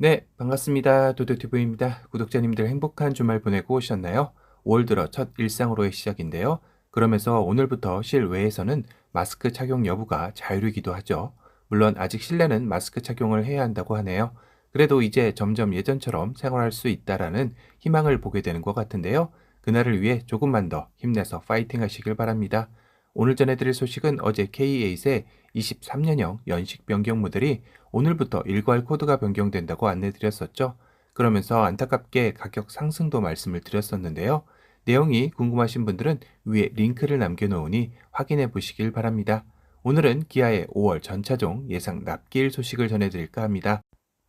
네, 반갑습니다. 도도티브입니다. 구독자님들 행복한 주말 보내고 오셨나요? 5월 들어 첫 일상으로의 시작인데요. 그러면서 오늘부터 실외에서는 마스크 착용 여부가 자율이기도 하죠. 물론 아직 실내는 마스크 착용을 해야 한다고 하네요. 그래도 이제 점점 예전처럼 생활할 수 있다라는 희망을 보게 되는 것 같은데요. 그날을 위해 조금만 더 힘내서 파이팅 하시길 바랍니다. 오늘 전해드릴 소식은 어제 K8의 23년형 연식 변경 모델이 오늘부터 일괄 코드가 변경된다고 안내드렸었죠. 그러면서 안타깝게 가격 상승도 말씀을 드렸었는데요. 내용이 궁금하신 분들은 위에 링크를 남겨놓으니 확인해 보시길 바랍니다. 오늘은 기아의 5월 전차종 예상 납기일 소식을 전해드릴까 합니다.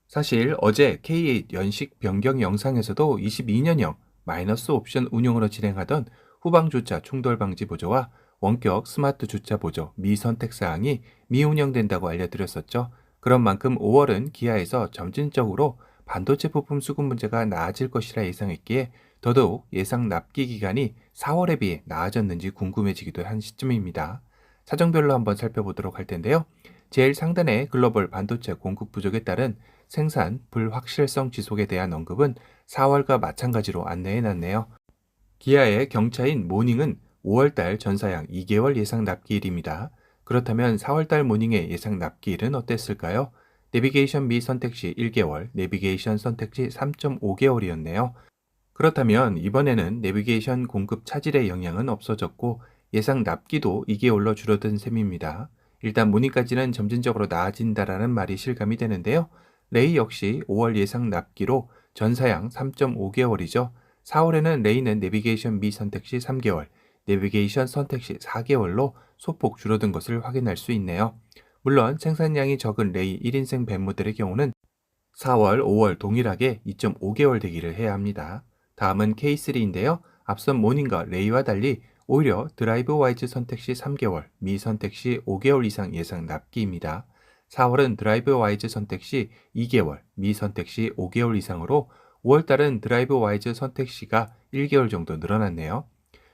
사실 어제 K8 연식 변경 영상에서도 22년형 마이너스 옵션 운용으로 진행하던 후방 주차 충돌 방지 보조와 원격 스마트 주차 보조 미선택 사항이 미운영된다고 알려드렸었죠. 그런 만큼 5월은 기아에서 점진적으로 반도체 부품 수급 문제가 나아질 것이라 예상했기에 더더욱 예상 납기 기간이 4월에 비해 나아졌는지 궁금해지기도 한 시점입니다. 사정별로 한번 살펴보도록 할 텐데요. 제일 상단의 글로벌 반도체 공급 부족에 따른 생산 불확실성 지속에 대한 언급은 4월과 마찬가지로 안내해놨네요. 기아의 경차인 모닝은 5월달 전사양 2개월 예상 납기일입니다. 그렇다면 4월달 모닝의 예상 납기일은 어땠을까요? 내비게이션 미 선택 시 1개월, 내비게이션 선택 시 3.5개월이었네요. 그렇다면 이번에는 내비게이션 공급 차질의 영향은 없어졌고 예상 납기도 2개월로 줄어든 셈입니다. 일단 모닝까지는 점진적으로 나아진다라는 말이 실감이 되는데요. 레이 역시 5월 예상 납기로 전사양 3.5개월이죠. 4월에는 레이는 내비게이션 미 선택 시 3개월, 내비게이션 선택 시 4개월로 소폭 줄어든 것을 확인할 수 있네요. 물론 생산량이 적은 레이 1인승 벤 모델의 경우는 4월, 5월 동일하게 2.5개월 대기를 해야 합니다. 다음은 K3인데요. 앞선 모닝과 레이와 달리 오히려 드라이브 와이즈 선택 시 3개월, 미 선택 시 5개월 이상 예상 납기입니다. 4월은 드라이브 와이즈 선택 시 2개월, 미 선택 시 5개월 이상으로 5월달은 드라이브 와이즈 선택 시가 1개월 정도 늘어났네요.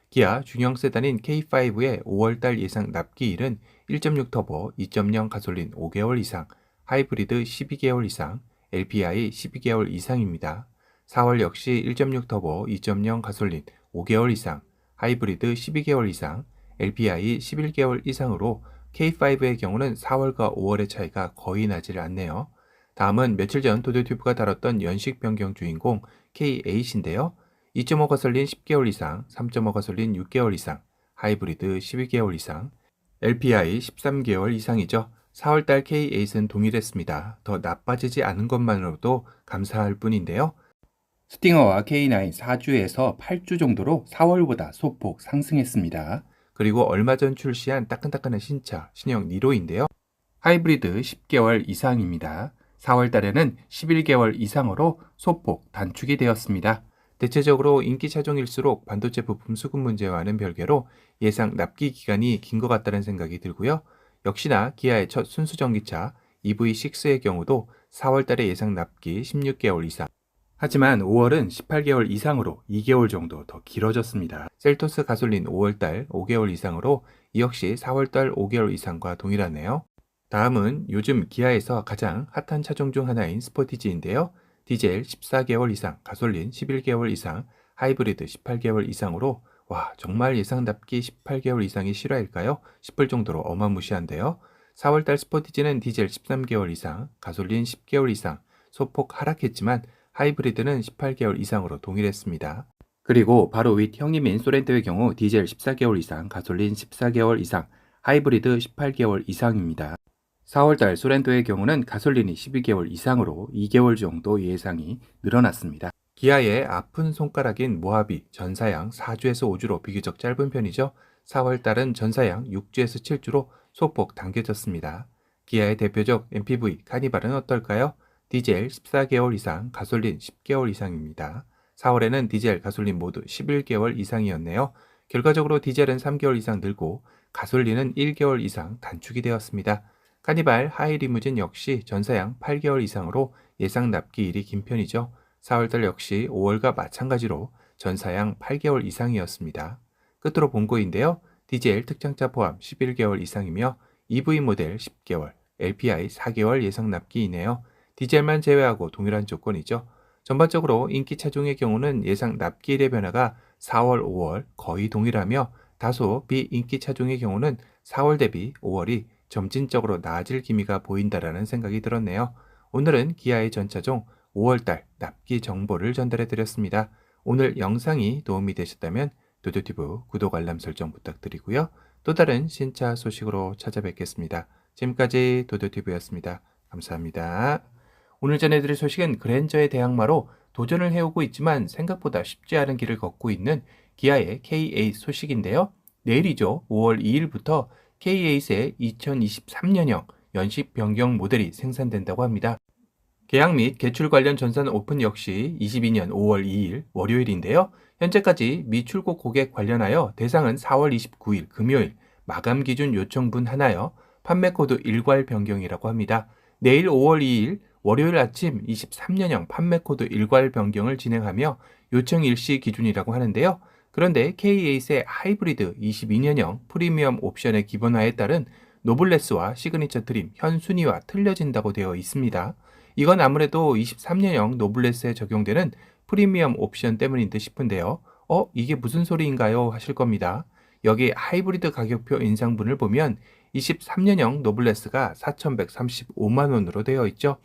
기아 중형 세단인 K5의 5월달 예상 납기일은 1.6 터보, 2.0 가솔린 5개월 이상, 하이브리드 12개월 이상, LPI 12개월 이상입니다. 4월 역시 1.6 터보, 2.0 가솔린 5개월 이상, 하이브리드 12개월 이상, LPI 11개월 이상으로 K5의 경우는 4월과 5월의 차이가 거의 나질 않네요. 다음은 며칠 전 도도튜브가 다뤘던 연식 변경 주인공 K8인데요. 2.5 가솔린 10개월 이상, 3.5 가솔린 6개월 이상, 하이브리드 12개월 이상, LPI 13개월 이상이죠. 4월달 K8은 동일했습니다. 더 나빠지지 않은 것만으로도 감사할 뿐인데요. 스팅어와 K9 4주에서 8주 정도로 4월보다 소폭 상승했습니다. 그리고 얼마 전 출시한 따끈따끈한 신차, 신형 니로인데요. 하이브리드 10개월 이상입니다. 4월 달에는 11개월 이상으로 소폭 단축이 되었습니다. 대체적으로 인기 차종일수록 반도체 부품 수급 문제와는 별개로 예상 납기 기간이 긴 것 같다는 생각이 들고요. 역시나 기아의 첫 순수 전기차 EV6의 경우도 4월 달에 예상 납기 16개월 이상. 하지만 5월은 18개월 이상으로 2개월 정도 더 길어졌습니다. 셀토스 가솔린 5월달 5개월 이상으로 이 역시 4월달 5개월 이상과 동일하네요. 다음은 요즘 기아에서 가장 핫한 차종 중 하나인 스포티지인데요. 디젤 14개월 이상, 가솔린 11개월 이상, 하이브리드 18개월 이상으로 와 정말 예상답기 18개월 이상이 실화일까요? 싶을 정도로 어마무시한데요. 4월달 스포티지는 디젤 13개월 이상, 가솔린 10개월 이상, 소폭 하락했지만 하이브리드는 18개월 이상으로 동일했습니다. 그리고 바로 윗 형님인 소렌토의 경우 디젤 14개월 이상, 가솔린 14개월 이상, 하이브리드 18개월 이상입니다. 4월달 소렌토의 경우는 가솔린이 12개월 이상으로 2개월 정도 예상이 늘어났습니다. 기아의 아픈 손가락인 모하비 전사양 4주에서 5주로 비교적 짧은 편이죠. 4월달은 전사양 6주에서 7주로 소폭 당겨졌습니다. 기아의 대표적 MPV 카니발은 어떨까요? 디젤 14개월 이상, 가솔린 10개월 이상입니다. 4월에는 디젤, 가솔린 모두 11개월 이상이었네요. 결과적으로 디젤은 3개월 이상 늘고 가솔린은 1개월 이상 단축이 되었습니다. 카니발 하이리무진 역시 전사양 8개월 이상으로 예상 납기일이 긴 편이죠. 4월달 역시 5월과 마찬가지로 전사양 8개월 이상이었습니다. 끝으로 본거인데요. 디젤 특장차 포함 11개월 이상이며 EV 모델 10개월, LPI 4개월 예상 납기이네요. 디젤만 제외하고 동일한 조건이죠. 전반적으로 인기 차종의 경우는 예상 납기일의 변화가 4월, 5월 거의 동일하며 다소 비인기 차종의 경우는 4월 대비 5월이 점진적으로 나아질 기미가 보인다라는 생각이 들었네요. 오늘은 기아의 전차종 5월달 납기 정보를 전달해 드렸습니다. 오늘 영상이 도움이 되셨다면 도도티브 구독 알람 설정 부탁드리고요. 또 다른 신차 소식으로 찾아뵙겠습니다. 지금까지 도도티브였습니다. 감사합니다. 오늘 전해드릴 소식은 그랜저의 대항마로 도전을 해오고 있지만 생각보다 쉽지 않은 길을 걷고 있는 기아의 K8 소식인데요. 내일이죠. 5월 2일부터 K8의 2023년형 연식 변경 모델이 생산된다고 합니다. 계약 및 개출 관련 전산 오픈 역시 22년 5월 2일 월요일인데요. 현재까지 미출고 고객 관련하여 대상은 4월 29일 금요일 마감 기준 요청분 하나여 판매 코드 일괄 변경이라고 합니다. 내일 5월 2일 월요일 아침 23년형 판매 코드 일괄 변경을 진행하며 요청 일시 기준이라고 하는데요. 그런데 K8의 하이브리드 22년형 프리미엄 옵션의 기본화에 따른 노블레스와 시그니처 트림 현 순위와 틀려진다고 되어 있습니다. 이건 아무래도 23년형 노블레스에 적용되는 프리미엄 옵션 때문인 듯 싶은데요. 이게 무슨 소리인가요? 하실 겁니다. 여기 하이브리드 가격표 인상분을 보면 23년형 노블레스가 4,135만 원으로 되어 있죠.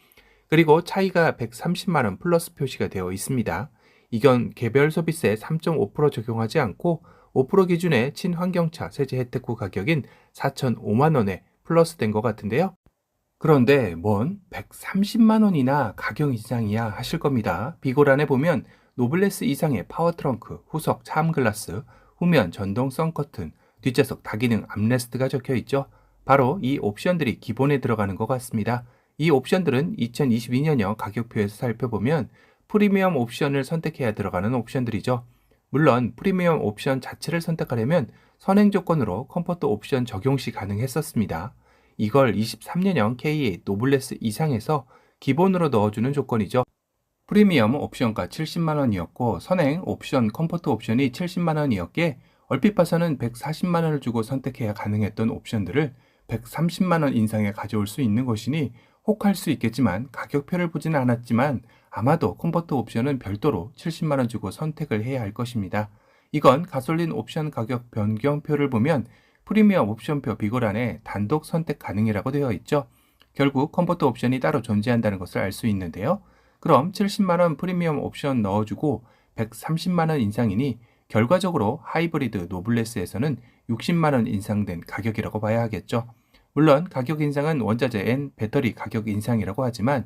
그리고 차이가 130만 원 플러스 표시가 되어 있습니다. 이건 개별 소비세 3.5% 적용하지 않고 5% 기준의 친환경차 세제 혜택 후 가격인 4,005만 원에 플러스된 것 같은데요. 그런데 뭔 130만 원이나 가격 인상이야 하실 겁니다. 비고란에 보면 노블레스 이상의 파워 트렁크, 후석 차암 글라스, 후면 전동 선 커튼, 뒷좌석 다기능 암레스트가 적혀 있죠. 바로 이 옵션들이 기본에 들어가는 것 같습니다. 이 옵션들은 2022년형 가격표에서 살펴보면 프리미엄 옵션을 선택해야 들어가는 옵션들이죠. 물론 프리미엄 옵션 자체를 선택하려면 선행 조건으로 컴포트 옵션 적용 시 가능했었습니다. 이걸 23년형 K8 노블레스 이상에서 기본으로 넣어주는 조건이죠. 프리미엄 옵션가 70만 원이었고 선행 옵션 컴포트 옵션이 70만 원이었기에 얼핏 봐서는 140만 원을 주고 선택해야 가능했던 옵션들을 130만 원 인상에 가져올 수 있는 것이니 혹할 수 있겠지만 가격표를 보지는 않았지만 아마도 컴포트 옵션은 별도로 70만 원 주고 선택을 해야 할 것입니다. 이건 가솔린 옵션 가격 변경표를 보면 프리미엄 옵션표 비고란에 단독 선택 가능이라고 되어 있죠. 결국 컴포트 옵션이 따로 존재한다는 것을 알 수 있는데요. 그럼 70만 원 프리미엄 옵션 넣어주고 130만 원 인상이니 결과적으로 하이브리드 노블레스에서는 60만 원 인상된 가격이라고 봐야 하겠죠. 물론 가격 인상은 원자재 앤 배터리 가격 인상이라고 하지만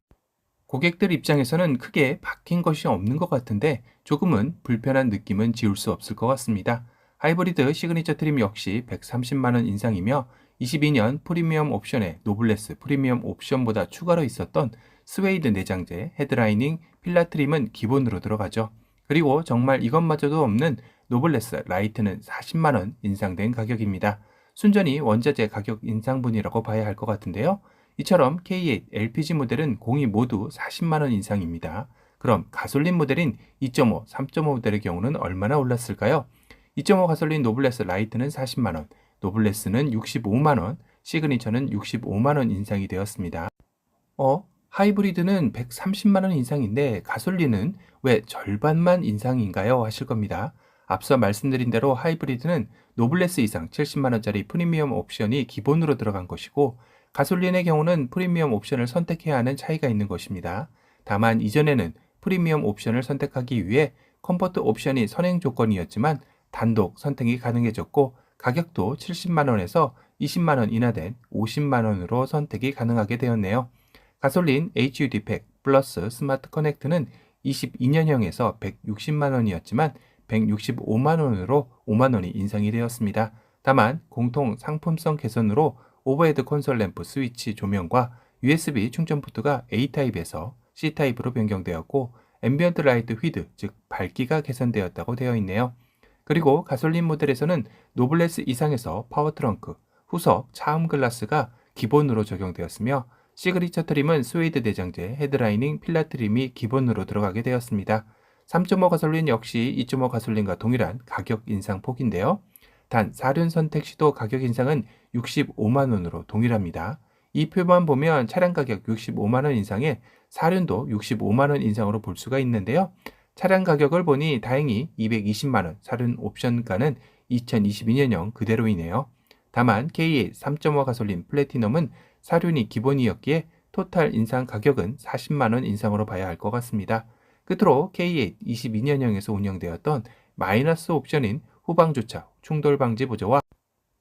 고객들 입장에서는 크게 바뀐 것이 없는 것 같은데 조금은 불편한 느낌은 지울 수 없을 것 같습니다. 하이브리드 시그니처 트림 역시 130만 원 인상이며 22년 프리미엄 옵션에 노블레스 프리미엄 옵션보다 추가로 있었던 스웨이드 내장재 헤드라이닝 필라 트림은 기본으로 들어가죠. 그리고 정말 이것마저도 없는 노블레스 라이트는 40만 원 인상된 가격입니다. 순전히 원자재 가격 인상분이라고 봐야 할 것 같은데요. 이처럼 K8 LPG 모델은 공이 모두 40만 원 인상입니다. 그럼 가솔린 모델인 2.5, 3.5 모델의 경우는 얼마나 올랐을까요? 2.5 가솔린 노블레스 라이트는 40만 원, 노블레스는 65만 원, 시그니처는 65만 원 인상이 되었습니다. 하이브리드는 130만 원 인상인데 가솔린은 왜 절반만 인상인가요? 하실 겁니다. 앞서 말씀드린 대로 하이브리드는 노블레스 이상 70만 원짜리 프리미엄 옵션이 기본으로 들어간 것이고 가솔린의 경우는 프리미엄 옵션을 선택해야 하는 차이가 있는 것입니다. 다만 이전에는 프리미엄 옵션을 선택하기 위해 컴포트 옵션이 선행 조건이었지만 단독 선택이 가능해졌고 가격도 70만 원에서 20만 원 인하된 50만 원으로 선택이 가능하게 되었네요. 가솔린 HUD 팩 플러스 스마트 커넥트는 22년형에서 160만 원이었지만 165만 원으로 5만 원이 인상이 되었습니다. 다만 공통 상품성 개선으로 오버헤드 콘솔 램프 스위치 조명과 USB 충전 포트가 A타입에서 C타입으로 변경되었고 앰비언트 라이트 휘드 즉 밝기가 개선되었다고 되어 있네요. 그리고 가솔린 모델에서는 노블레스 이상에서 파워 트렁크, 후석, 차음 글라스가 기본으로 적용되었으며 시그니처 트림은 스웨이드 내장재, 헤드라이닝, 필라 트림이 기본으로 들어가게 되었습니다. 3.5 가솔린 역시 2.5 가솔린과 동일한 가격 인상 폭인데요. 단 4륜 선택 시도 가격 인상은 65만 원으로 동일합니다. 이 표만 보면 차량 가격 65만 원 인상에 사륜도 65만 원 인상으로 볼 수가 있는데요. 차량 가격을 보니 다행히 220만 원 사륜 옵션가는 2022년형 그대로이네요. 다만 K8 3.5 가솔린 플래티넘은 사륜이 기본이었기에 토탈 인상 가격은 40만 원 인상으로 봐야 할 것 같습니다. 끝으로 K8 22년형에서 운영되었던 마이너스 옵션인 후방주차, 충돌 방지 보조와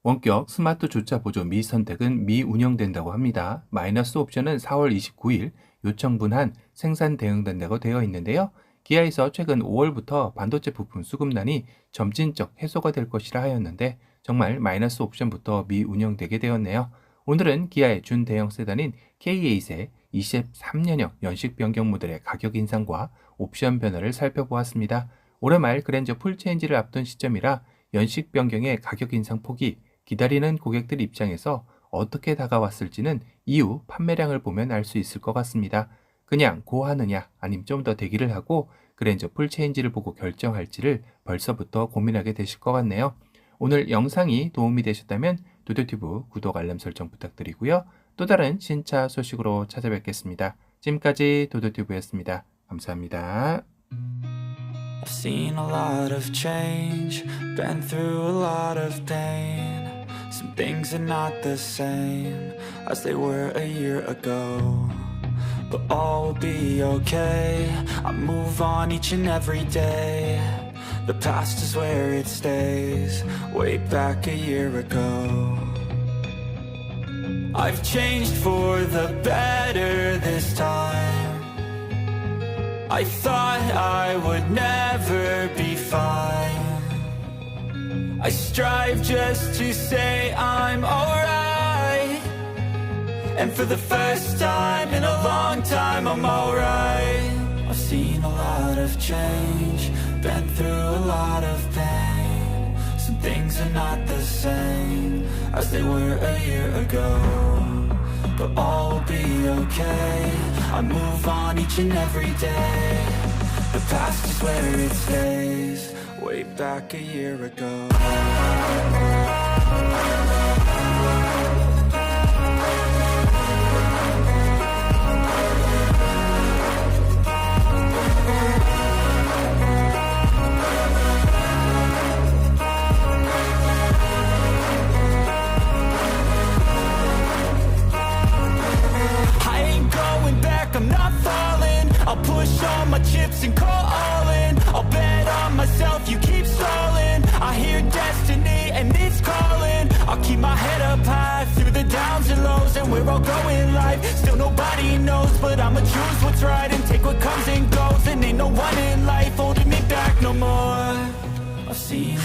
원격 스마트 주차 보조 미 선택은 미운영된다고 합니다. 마이너스 옵션은 4월 29일 요청분한 생산 대응된다고 되어 있는데요. 기아에서 최근 5월부터 반도체 부품 수급난이 점진적 해소가 될 것이라 하였는데 정말 마이너스 옵션부터 미운영되게 되었네요. 오늘은 기아의 준대형 세단인 K8의 23년형 연식 변경 모델의 가격 인상과 옵션 변화를 살펴보았습니다. 올해 말 그랜저 풀체인지를 앞둔 시점이라 연식 변경의 가격 인상 폭이 기다리는 고객들 입장에서 어떻게 다가왔을지는 이후 판매량을 보면 알 수 있을 것 같습니다. 그냥 고하느냐 아니면 좀 더 대기를 하고 그랜저 풀체인지를 보고 결정할지를 벌써부터 고민하게 되실 것 같네요. 오늘 영상이 도움이 되셨다면 도도튜브 구독 알람 설정 부탁드리고요. 또 다른 신차 소식으로 찾아뵙겠습니다. 지금까지 도도튜브였습니다. 감사합니다. I've seen a lot of change, been through a lot of pain. Some things are not the same as they were a year ago. But all will be okay, I move on each and every day. The past is where it stays, way back a year ago. I've changed for the better this time. I thought I would never be fine. I strive just to say I'm alright. And for the first time in a long time I'm alright. I've seen a lot of change, been through a lot of pain. Some things are not the same as they were a year ago. But all will be okay, I move on each and every day. The past is where it stays, way back a year ago. I'm not falling, I'll push all my chips and call all in. I'll bet on myself, you keep stalling. I hear destiny and it's calling. I'll keep my head up high through the downs and lows. And we're all going life, still nobody knows. But I'ma choose what's right and take what comes and goes. And ain't no one in life holding me back no more. I've seen